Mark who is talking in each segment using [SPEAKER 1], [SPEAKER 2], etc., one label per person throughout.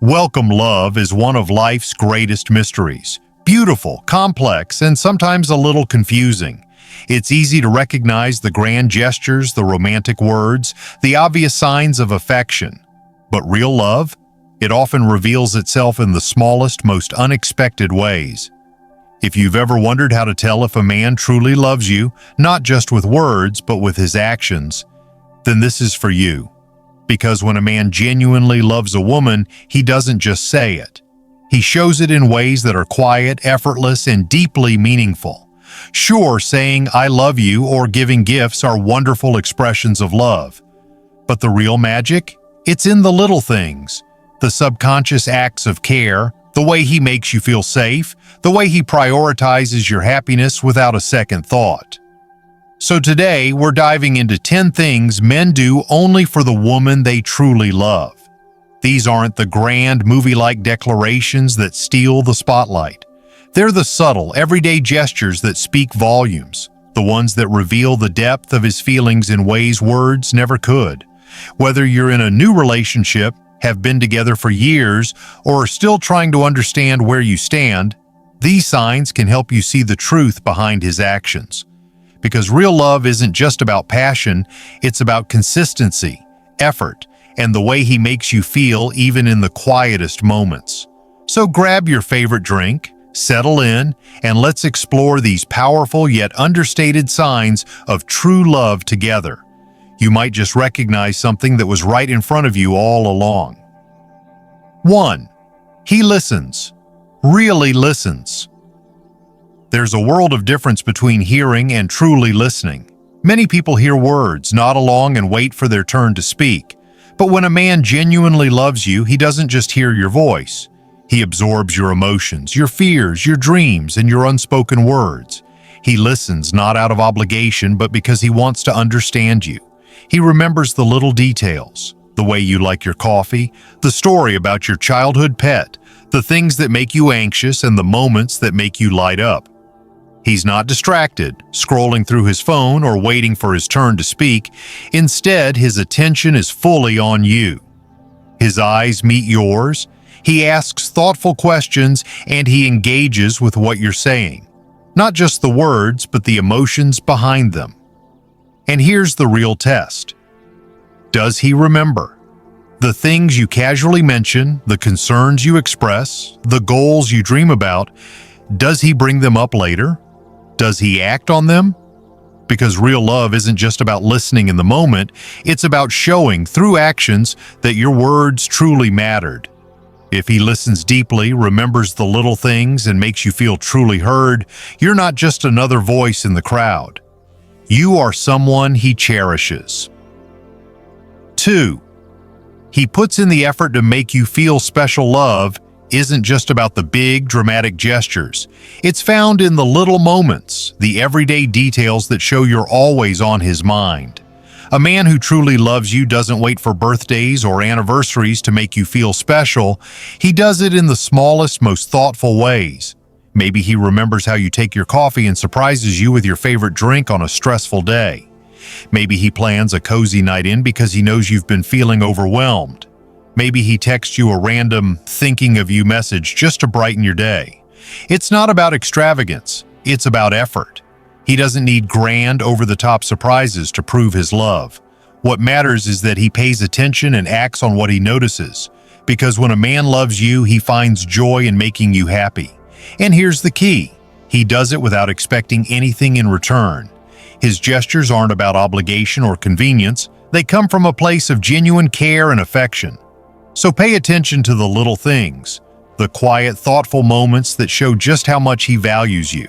[SPEAKER 1] Welcome love is one of life's greatest mysteries. Beautiful, complex, and sometimes a little confusing. It's easy to recognize the grand gestures, the romantic words, the obvious signs of affection. But real love? It often reveals itself in the smallest, most unexpected ways. If you've ever wondered how to tell if a man truly loves you, not just with words, but with his actions, then this is for you. Because when a man genuinely loves a woman, he doesn't just say it. He shows it in ways that are quiet, effortless, and deeply meaningful. Sure, saying "I love you" or giving gifts are wonderful expressions of love. But the real magic? It's in the little things. The subconscious acts of care, the way he makes you feel safe, the way he prioritizes your happiness without a second thought. So today, we're diving into 10 things men do only for the woman they truly love. These aren't the grand, movie-like declarations that steal the spotlight. They're the subtle, everyday gestures that speak volumes, the ones that reveal the depth of his feelings in ways words never could. Whether you're in a new relationship, have been together for years, or are still trying to understand where you stand, these signs can help you see the truth behind his actions. Because real love isn't just about passion, it's about consistency, effort, and the way he makes you feel even in the quietest moments. So grab your favorite drink, settle in, and let's explore these powerful yet understated signs of true love together. You might just recognize something that was right in front of you all along. 1. He listens. Really listens. There's a world of difference between hearing and truly listening. Many people hear words, nod along, and wait for their turn to speak. But when a man genuinely loves you, he doesn't just hear your voice. He absorbs your emotions, your fears, your dreams, and your unspoken words. He listens not out of obligation, but because he wants to understand you. He remembers the little details, the way you like your coffee, the story about your childhood pet, the things that make you anxious, and the moments that make you light up. He's not distracted, scrolling through his phone or waiting for his turn to speak. Instead, his attention is fully on you. His eyes meet yours, he asks thoughtful questions, and he engages with what you're saying. Not just the words, but the emotions behind them. And here's the real test. Does he remember? The things you casually mention, the concerns you express, the goals you dream about, does he bring them up later? Does he act on them? Because real love isn't just about listening in the moment, it's about showing through actions that your words truly mattered. If he listens deeply, remembers the little things, and makes you feel truly heard, you're not just another voice in the crowd. You are someone he cherishes. 2. He puts in the effort to make you feel special. Love isn't just about the big, dramatic gestures. It's found in the little moments, the everyday details that show you're always on his mind. A man who truly loves you doesn't wait for birthdays or anniversaries to make you feel special. He does it in the smallest, most thoughtful ways. Maybe he remembers how you take your coffee and surprises you with your favorite drink on a stressful day. Maybe he plans a cozy night in because he knows you've been feeling overwhelmed. Maybe he texts you a random "thinking of you" message just to brighten your day. It's not about extravagance, it's about effort. He doesn't need grand, over-the-top surprises to prove his love. What matters is that he pays attention and acts on what he notices. Because when a man loves you, he finds joy in making you happy. And here's the key. He does it without expecting anything in return. His gestures aren't about obligation or convenience. They come from a place of genuine care and affection. So pay attention to the little things, the quiet, thoughtful moments that show just how much he values you.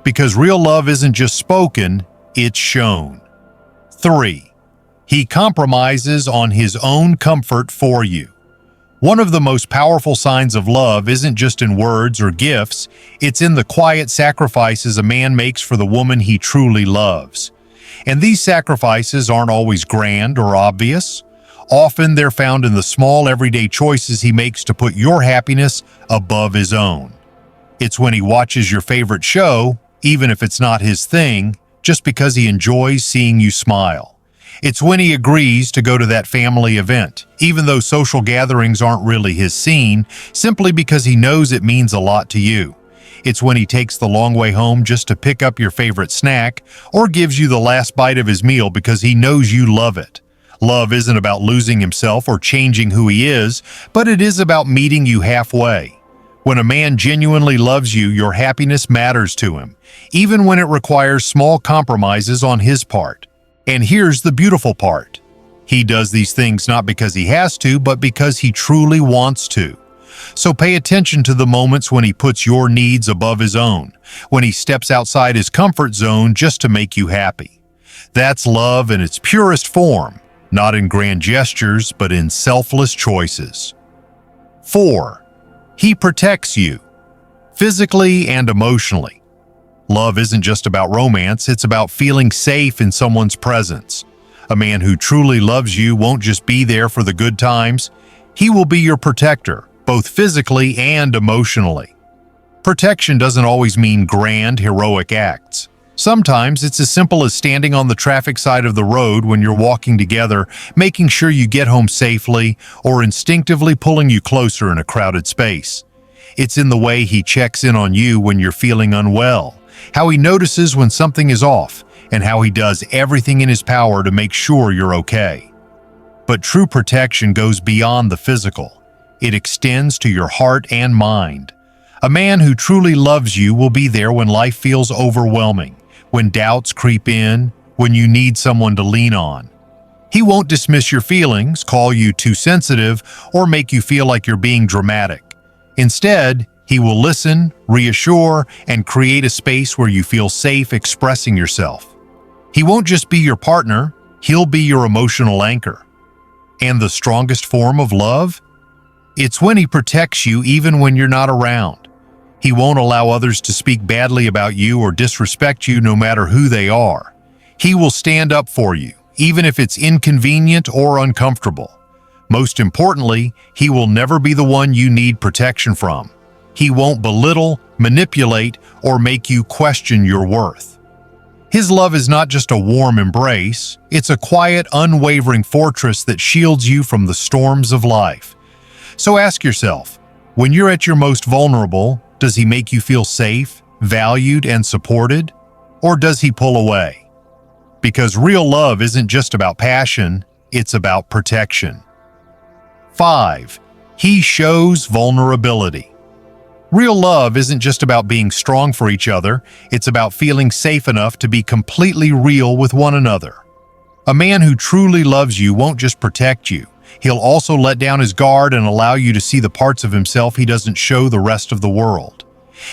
[SPEAKER 1] Because real love isn't just spoken, it's shown. 3. He compromises on his own comfort for you. One of the most powerful signs of love isn't just in words or gifts, it's in the quiet sacrifices a man makes for the woman he truly loves. And these sacrifices aren't always grand or obvious. Often they're found in the small everyday choices he makes to put your happiness above his own. It's when he watches your favorite show, even if it's not his thing, just because he enjoys seeing you smile. It's when he agrees to go to that family event, even though social gatherings aren't really his scene, simply because he knows it means a lot to you. It's when he takes the long way home just to pick up your favorite snack, or gives you the last bite of his meal because he knows you love it. Love isn't about losing himself or changing who he is, but it is about meeting you halfway. When a man genuinely loves you, your happiness matters to him, even when it requires small compromises on his part. And here's the beautiful part. He does these things not because he has to, but because he truly wants to. So pay attention to the moments when he puts your needs above his own, when he steps outside his comfort zone just to make you happy. That's love in its purest form, not in grand gestures, but in selfless choices. 4. He protects you, physically and emotionally. Love isn't just about romance, it's about feeling safe in someone's presence. A man who truly loves you won't just be there for the good times, he will be your protector, both physically and emotionally. Protection doesn't always mean grand, heroic acts. Sometimes it's as simple as standing on the traffic side of the road when you're walking together, making sure you get home safely, or instinctively pulling you closer in a crowded space. It's in the way he checks in on you when you're feeling unwell, how he notices when something is off, and how he does everything in his power to make sure you're okay. But true protection goes beyond the physical. It extends to your heart and mind. A man who truly loves you will be there when life feels overwhelming, when doubts creep in, when you need someone to lean on. He won't dismiss your feelings, call you too sensitive, or make you feel like you're being dramatic. Instead, he will listen, reassure, and create a space where you feel safe expressing yourself. He won't just be your partner, he'll be your emotional anchor. And the strongest form of love? It's when he protects you even when you're not around. He won't allow others to speak badly about you or disrespect you no matter who they are. He will stand up for you, even if it's inconvenient or uncomfortable. Most importantly, he will never be the one you need protection from. He won't belittle, manipulate, or make you question your worth. His love is not just a warm embrace, it's a quiet, unwavering fortress that shields you from the storms of life. So ask yourself, when you're at your most vulnerable, does he make you feel safe, valued, and supported? Or does he pull away? Because real love isn't just about passion, it's about protection. 5. He shows vulnerability. Real love isn't just about being strong for each other, it's about feeling safe enough to be completely real with one another. A man who truly loves you won't just protect you, he'll also let down his guard and allow you to see the parts of himself he doesn't show the rest of the world.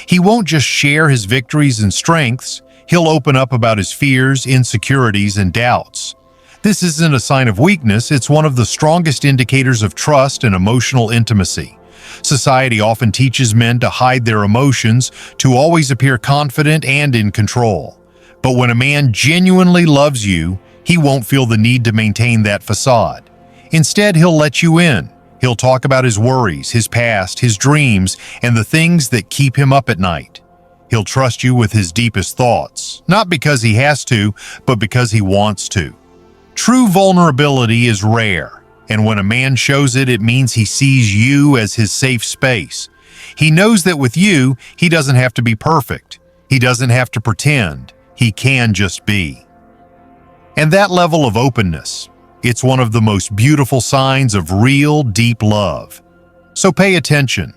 [SPEAKER 1] He won't just share his victories and strengths, he'll open up about his fears, insecurities, and doubts. This isn't a sign of weakness, it's one of the strongest indicators of trust and emotional intimacy. Society often teaches men to hide their emotions, to always appear confident and in control. But when a man genuinely loves you, he won't feel the need to maintain that facade. Instead, he'll let you in. He'll talk about his worries, his past, his dreams, and the things that keep him up at night. He'll trust you with his deepest thoughts, not because he has to, but because he wants to. True vulnerability is rare, and when a man shows it, it means he sees you as his safe space. He knows that with you, he doesn't have to be perfect. He doesn't have to pretend. He can just be. And that level of openness, it's one of the most beautiful signs of real, deep love. So pay attention.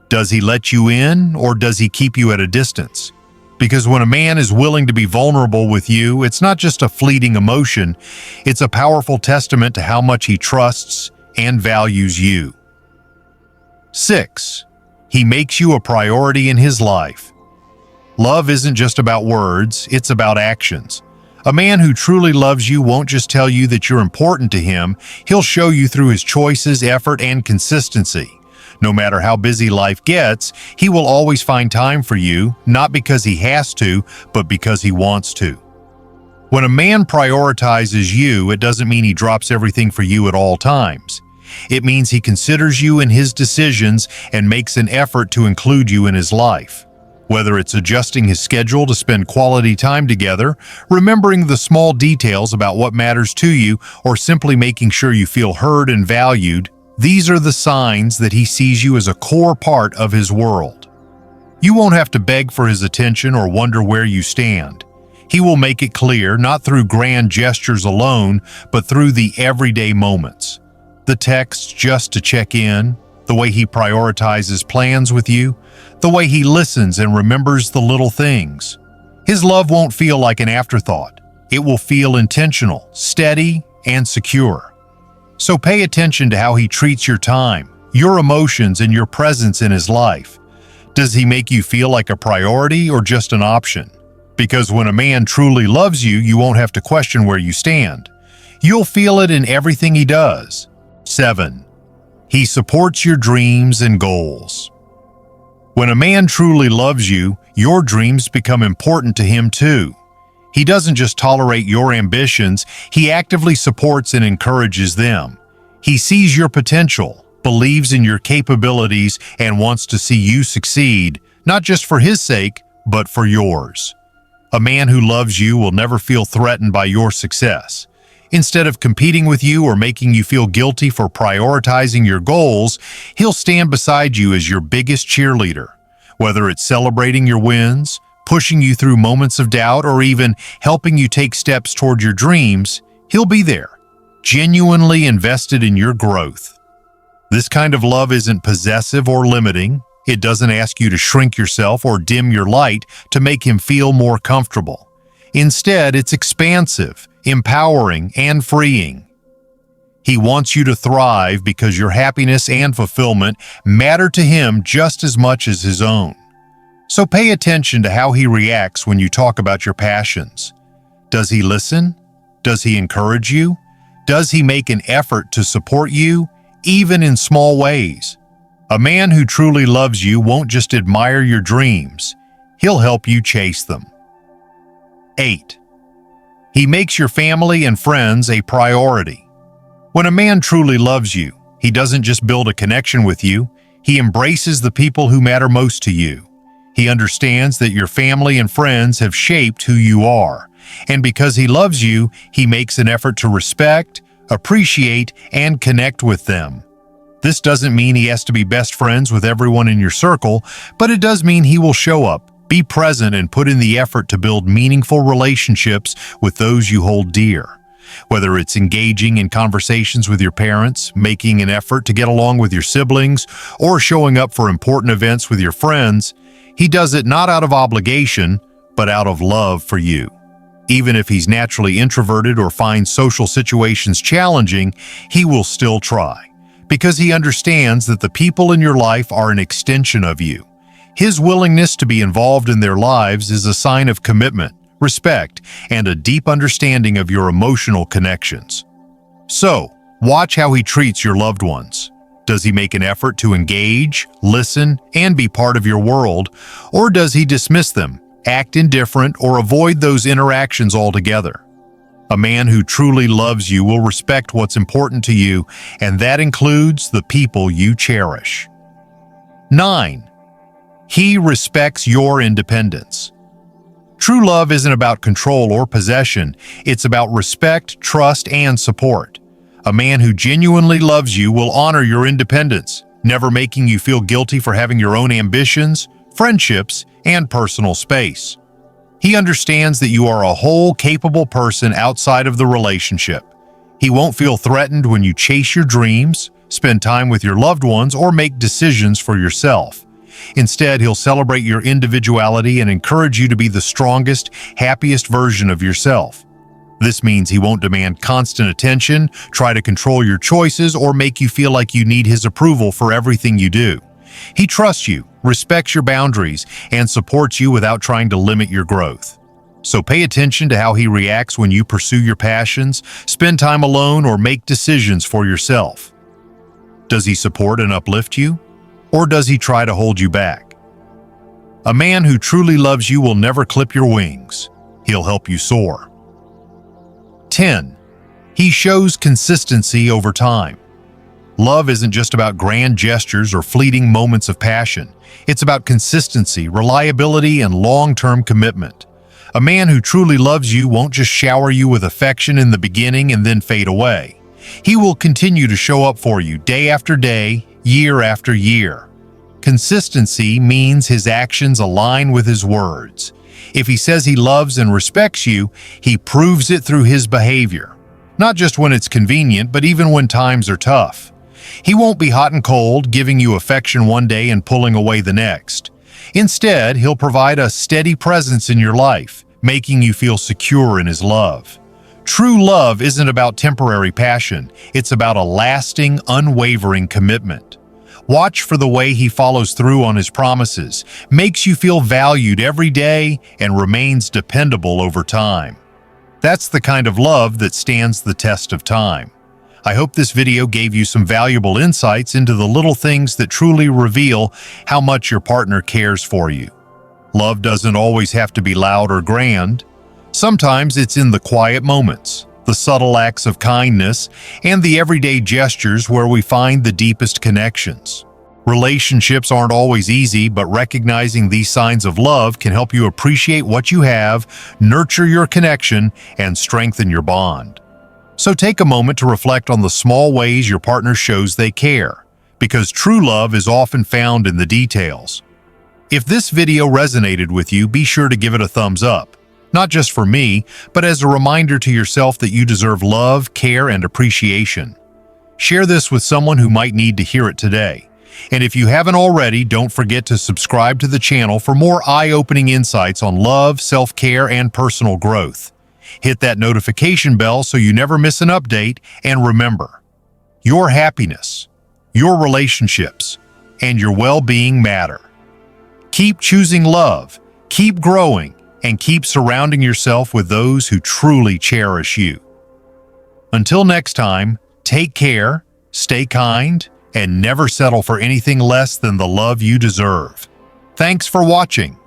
[SPEAKER 1] Does he let you in, or does he keep you at a distance? Because when a man is willing to be vulnerable with you, it's not just a fleeting emotion, it's a powerful testament to how much he trusts and values you. 6. He makes you a priority in his life. Love isn't just about words, it's about actions. A man who truly loves you won't just tell you that you're important to him, he'll show you through his choices, effort, and consistency. No matter how busy life gets, he will always find time for you, not because he has to, but because he wants to. When a man prioritizes you, it doesn't mean he drops everything for you at all times. It means he considers you in his decisions and makes an effort to include you in his life. Whether it's adjusting his schedule to spend quality time together, remembering the small details about what matters to you, or simply making sure you feel heard and valued, these are the signs that he sees you as a core part of his world. You won't have to beg for his attention or wonder where you stand. He will make it clear, not through grand gestures alone, but through the everyday moments. The texts just to check in, the way he prioritizes plans with you, the way he listens and remembers the little things. His love won't feel like an afterthought. It will feel intentional, steady, and secure. So pay attention to how he treats your time, your emotions, and your presence in his life. Does he make you feel like a priority or just an option? Because when a man truly loves you, you won't have to question where you stand. You'll feel it in everything he does. 7. He supports your dreams and goals. When a man truly loves you, your dreams become important to him too. He doesn't just tolerate your ambitions, he actively supports and encourages them. He sees your potential, believes in your capabilities, and wants to see you succeed, not just for his sake, but for yours. A man who loves you will never feel threatened by your success. Instead of competing with you or making you feel guilty for prioritizing your goals, he'll stand beside you as your biggest cheerleader. Whether it's celebrating your wins, pushing you through moments of doubt, or even helping you take steps toward your dreams, he'll be there, genuinely invested in your growth. This kind of love isn't possessive or limiting. It doesn't ask you to shrink yourself or dim your light to make him feel more comfortable. Instead, it's expansive, empowering, and freeing. He wants you to thrive because your happiness and fulfillment matter to him just as much as his own. So pay attention to how he reacts when you talk about your passions. Does he listen? Does he encourage you? Does he make an effort to support you, even in small ways? A man who truly loves you won't just admire your dreams, he'll help you chase them. 8. He makes your family and friends a priority. When a man truly loves you, he doesn't just build a connection with you, he embraces the people who matter most to you. He understands that your family and friends have shaped who you are, and because he loves you, he makes an effort to respect, appreciate, and connect with them. This doesn't mean he has to be best friends with everyone in your circle, but it does mean he will show up, be present, and put in the effort to build meaningful relationships with those you hold dear. Whether it's engaging in conversations with your parents, making an effort to get along with your siblings, or showing up for important events with your friends, he does it not out of obligation, but out of love for you. Even if he's naturally introverted or finds social situations challenging, he will still try, because he understands that the people in your life are an extension of you. His willingness to be involved in their lives is a sign of commitment, respect, and a deep understanding of your emotional connections. So, watch how he treats your loved ones. Does he make an effort to engage, listen, and be part of your world, or does he dismiss them, act indifferent, or avoid those interactions altogether? A man who truly loves you will respect what's important to you, and that includes the people you cherish. 9. He respects your independence. True love isn't about control or possession, it's about respect, trust, and support. A man who genuinely loves you will honor your independence, never making you feel guilty for having your own ambitions, friendships, and personal space. He understands that you are a whole, capable person outside of the relationship. He won't feel threatened when you chase your dreams, spend time with your loved ones, or make decisions for yourself. Instead, he'll celebrate your individuality and encourage you to be the strongest, happiest version of yourself. This means he won't demand constant attention, try to control your choices, or make you feel like you need his approval for everything you do. He trusts you, respects your boundaries, and supports you without trying to limit your growth. So pay attention to how he reacts when you pursue your passions, spend time alone, or make decisions for yourself. Does he support and uplift you? Or does he try to hold you back? A man who truly loves you will never clip your wings. He'll help you soar. 10. He shows consistency over time. Love isn't just about grand gestures or fleeting moments of passion. It's about consistency, reliability, and long-term commitment. A man who truly loves you won't just shower you with affection in the beginning and then fade away. He will continue to show up for you day after day, year after year. Consistency means his actions align with his words. If he says he loves and respects you, he proves it through his behavior. Not just when it's convenient, but even when times are tough. He won't be hot and cold, giving you affection one day and pulling away the next. Instead, he'll provide a steady presence in your life, making you feel secure in his love. True love isn't about temporary passion, it's about a lasting, unwavering commitment. Watch for the way he follows through on his promises, makes you feel valued every day, and remains dependable over time. That's the kind of love that stands the test of time. I hope this video gave you some valuable insights into the little things that truly reveal how much your partner cares for you. Love doesn't always have to be loud or grand. Sometimes it's in the quiet moments, the subtle acts of kindness, and the everyday gestures where we find the deepest connections. Relationships aren't always easy, but recognizing these signs of love can help you appreciate what you have, nurture your connection, and strengthen your bond. So take a moment to reflect on the small ways your partner shows they care, because true love is often found in the details. If this video resonated with you, be sure to give it a thumbs up, not just for me, but as a reminder to yourself that you deserve love, care, and appreciation. Share this with someone who might need to hear it today. And if you haven't already, don't forget to subscribe to the channel for more eye-opening insights on love, self-care, and personal growth. Hit that notification bell so you never miss an update, and remember, your happiness, your relationships, and your well-being matter. Keep choosing love, keep growing, and keep surrounding yourself with those who truly cherish you. Until next time, take care, stay kind, and never settle for anything less than the love you deserve. Thanks for watching.